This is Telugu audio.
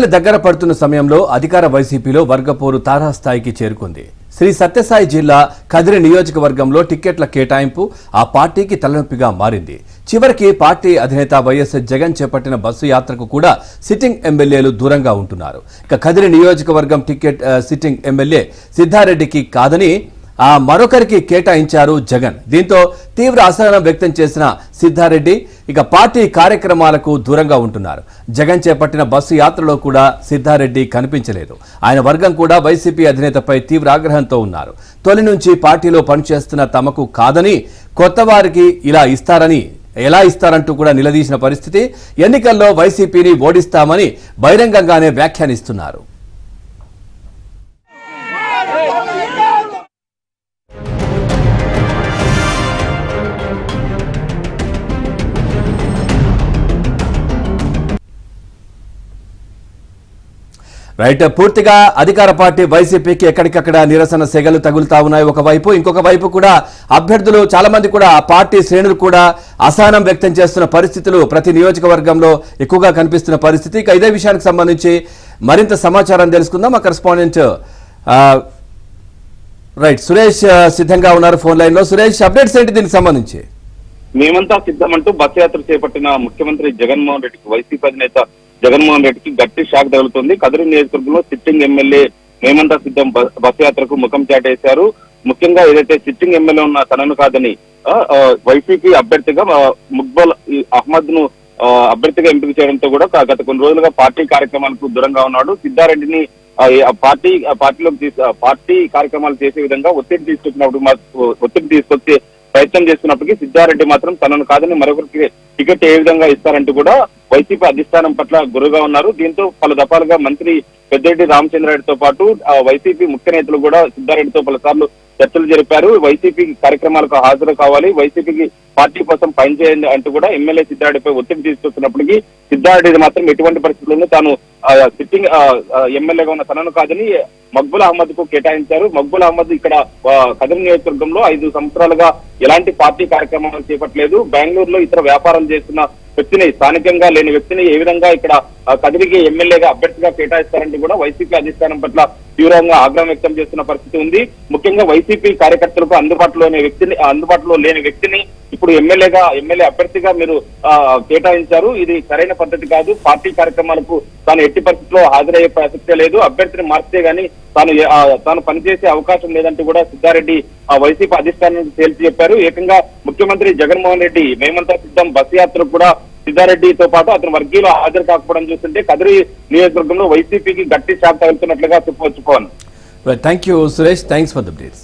ఎన్నికలు దగ్గర పడుతున్న సమయంలో అధికార వైసీపీలో వర్గపోరు తారాస్థాయికి చేరుకుంది. శ్రీ సత్యసాయి జిల్లా కదిరి నియోజకవర్గంలో టిక్కెట్ల కేటాయింపు ఆ పార్టీకి తలనొప్పిగా మారింది. చివరికి పార్టీ అధినేత వైఎస్ జగన్ చేపట్టిన బస్సు యాత్రకు కూడా సిట్టింగ్ ఎమ్మెల్యేలు దూరంగా ఉంటున్నారు. ఇక కదిరి నియోజకవర్గం టిక్కెట్ సిట్టింగ్ ఎమ్మెల్యే సిద్ధారెడ్డికి కాదని మరొకరికి కేటాయించారు జగన్. దీంతో తీవ్ర అసహనం వ్యక్తం చేసిన సిద్ధారెడ్డి ఇక పార్టీ కార్యక్రమాలకు దూరంగా ఉంటున్నారు. జగన్ చేపట్టిన బస్సు యాత్రలో కూడా సిద్ధారెడ్డి కనిపించలేదు. ఆయన వర్గం కూడా వైసీపీ అధినేతపై తీవ్ర ఆగ్రహంతో ఉన్నారు. తొలి నుంచి పార్టీలో పనిచేస్తున్న తమకు కాదని కొత్త వారికి ఎలా ఇస్తారంటూ కూడా నిలదీసిన పరిస్థితి. ఎన్నికల్లో వైసీపీని ఓడిస్తామని బహిరంగంగానే వ్యాఖ్యానిస్తున్నారు. రైట్, పూర్తిగా అధికార పార్టీ వైసీపీకి ఎక్కడికక్కడ నిరసన సెగలు తగులుతా ఉన్నాయి ఒకవైపు. ఇంకొక వైపు కూడా అభ్యర్థులు చాలా మంది కూడా ఆ పార్టీ శ్రేణులు కూడా అసహనం వ్యక్తం చేస్తున్న పరిస్థితులు ప్రతి నియోజకవర్గంలో ఎక్కువగా కనిపిస్తున్న పరిస్థితి. ఇక ఇదే విషయానికి సంబంధించి మరింత సమాచారం తెలుసుకుందాం. మా కరెస్పాండెంట్ రైట్ సురేష్ సిద్ధంగా ఉన్నారు ఫోన్ లైన్ లో. సురేష్, అప్డేట్స్ ఏంటి దీనికి సంబంధించి? మేమంతా సిద్ధమంటూ బస్ యాత్ర చేపట్టిన ముఖ్యమంత్రి జగన్మోహన్ రెడ్డికి వైసీపీ అధినేత జగన్మోహన్ రెడ్డికి గట్టి షాక్ తగులుతుంది. కదిరి నియోజకవర్గంలో సిట్టింగ్ ఎమ్మెల్యే మేమంతా సిద్ధం బస్ యాత్రకు ముఖం చాటేశారు. ముఖ్యంగా ఏదైతే సిట్టింగ్ ఎమ్మెల్యే ఉన్న తనను కాదని వైసీపీ అభ్యర్థిగా ముక్బల్ అహ్మద్ ను అభ్యర్థిగా ఎంపిక చేయడంతో కూడా గత కొన్ని రోజులుగా పార్టీ కార్యక్రమాలకు దూరంగా ఉన్నాడు. సిద్ధారెడ్డిని పార్టీ కార్యక్రమాలు చేసే విధంగా ఒత్తిడి తీసుకొచ్చే ప్రయత్నం చేస్తున్నప్పటికీ సిద్ధారెడ్డి మాత్రం తనను కాదని మరొకరికి టికెట్ ఏ విధంగా ఇస్తారంటూ కూడా వైసీపీ అధిష్టానం పట్ల గురుగా ఉన్నారు. దీంతో పలు దఫాలుగా మంత్రి పెద్దిరెడ్డి రామచంద్రారెడ్డితో పాటు వైసీపీ ముఖ్య నేతలు కూడా సిద్ధారెడ్డితో పలుసార్లు చర్చలు జరిపారు. వైసీపీ కార్యక్రమాలకు హాజరు కావాలి, వైసీపీకి పార్టీ కోసం పనిచేయండి అంటూ కూడా ఎమ్మెల్యే సిద్ధారెడ్డిపై ఒత్తిడి తీసుకొస్తున్నప్పటికీ సిద్ధారెడ్డి మాత్రం ఎటువంటి పరిస్థితుల్లోనూ తాను సిట్టింగ్ ఎమ్మెల్యేగా ఉన్న తనను కాదని మక్బుల్ అహ్మద్ కు కేటాయించారు. మక్బుల్ అహ్మద్ ఇక్కడ కదిరి నియోజకవర్గంలో 5 సంవత్సరాలుగా ఎలాంటి పార్టీ కార్యక్రమాలు చేపట్టలేదు. బెంగళూరులో ఇతర వ్యాపారం చేస్తున్న వ్యక్తిని, స్థానికంగా లేని వ్యక్తిని ఏ విధంగా ఇక్కడ కదిరికి ఎమ్మెల్యేగా అభ్యర్థిగా కేటాయిస్తారంటూ కూడా వైసీపీ అధిష్టానం పట్ల తీవ్రంగా ఆగ్రహం వ్యక్తం చేస్తున్న పరిస్థితి ఉంది. ముఖ్యంగా వైసీపీ కార్యకర్తలకు అందుబాటులో లేని వ్యక్తిని ఇప్పుడు ఎమ్మెల్యే అభ్యర్థిగా మీరు కేటాయించారు. ఇది సరైన పద్ధతి కాదు. పార్టీ కార్యక్రమాలకు తాను ఎట్టి పరిస్థితుల్లో హాజరయ్యే ప్రసక్తే లేదు. అభ్యర్థిని మార్చితే గానీ తాను పనిచేసే అవకాశం లేదంటూ కూడా సిద్ధారెడ్డి వైసీపీ అధిష్టానానికి తేల్చి చెప్పారు. ఏకంగా ముఖ్యమంత్రి జగన్మోహన్ రెడ్డి మేమంతా సిద్ధం బస్ యాత్రకు కూడా సిద్ధారెడ్డితో పాటు అతని వర్గీయులు హాజరు కాకపోవడం చూస్తుంటే కదిరి నియోజకవర్గంలో వైసీపీకి గట్టి షాక్ తగులుతున్నట్లుగా చెప్పవచ్చు. Thank you Suresh, thanks for the updates.